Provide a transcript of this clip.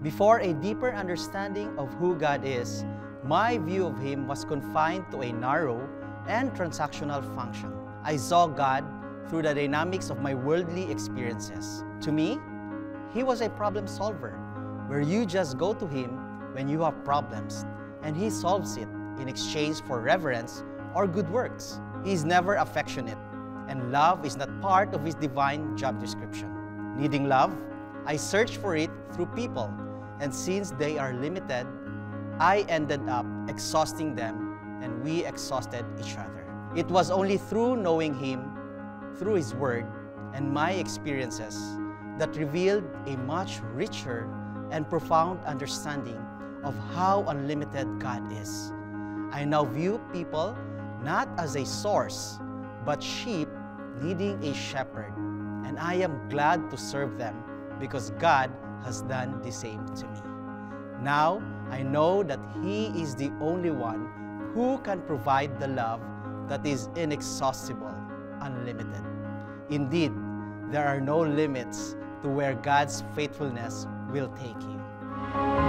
Before a deeper understanding of who God is, my view of Him was confined to a narrow and transactional function. I saw God through the dynamics of my worldly experiences. To me, He was a problem solver, where you just go to Him when you have problems, and He solves it in exchange for reverence or good works. He is never affectionate, and love is not part of His divine job description. Needing love, I searched for it through people, and since they are limited, I ended up exhausting them, and we exhausted each other. It was only through knowing Him, through His Word, and my experiences that revealed a much richer and profound understanding of how unlimited God is. I now view people not as a source, but sheep needing a shepherd, and I am glad to serve them because God has done the same to me. Now, I know that He is the only one who can provide the love that is inexhaustible, unlimited. Indeed, there are no limits to where God's faithfulness will take you.